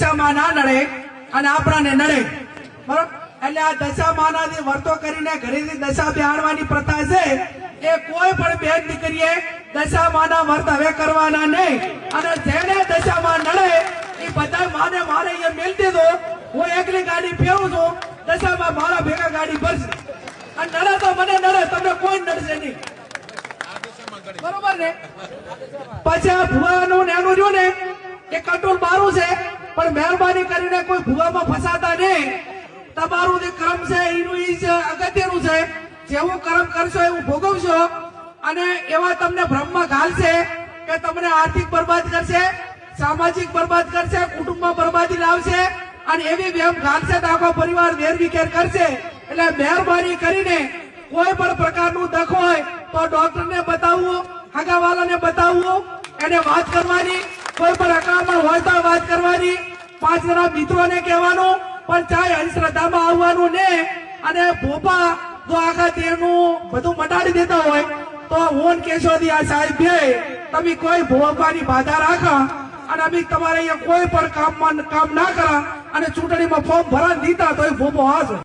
દશામાં ના નડે અને આપણાને નડે બરોબર। એટલે આ દશામાના વર્તો કરીને ઘરેથી દશા બેહાડવાની પ્રથા છે એ કોઈ પણ બેન દીકરીએ દશામાના વર્ત હવે કરવાના નહીં। અને જેને દશામાં નડે એ બધા માને મારે એ મેલ દીધો, હું એકલી ગાડી ફેરું છું, દશામાં મારા ભેગા ગાડી ભરશે અને નડે તો મને નડે, તમને કોઈ નડશે નહીં બરોબર ને। પછી આ ભુવાનું ને એનું રહ્યું ને એ કંટ્રોલ મારું છે, પણ મહેરબાની કરીને કોઈ ભુવામાં ફસાતા નહીં। તમારું જે કર્મ છે એનું ઈ જ અગત્યનું છે, જેવું કર્મ કરશો એવું ભોગવશો। અને એવા તમને ભ્રમમાં ઘાલશે કે તમને આર્થિક બરબાદ કરશે, સામાજિક બરબાદ કરશે, કુટુંબમાં બરબાદી લાવશે અને એવી વેમ ઘાલશે તો આખો પરિવાર વેરવિખેર કરશે। એટલે મહેરબાની કરીને કોઈ પણ પ્રકારનું દખ હોય તો ડોક્ટરને બતાવવું, હગાવાલાને બતાવવું, એને વાત કરવાની, કોઈ પણ અકળામણ હોય તો વાત કરવાની, 5 જણા મિત્રોને કહેવાનું, પણ ચાહે અંધશ્રદ્ધામાં આવવાનું ને। અને ભોપા જો આખા દેહનું બધું મટાડી દેતા હોય તો હું કેશોદી આ સાહેબ બે તમે કોઈ ભોપાની બાધા રાખા અને અમે તમારે અહીંયા કોઈ પણ કામ ના કરા અને ચૂંટણીમાં ફોર્મ ભરા દીધા તો એ ભોપો હાજર।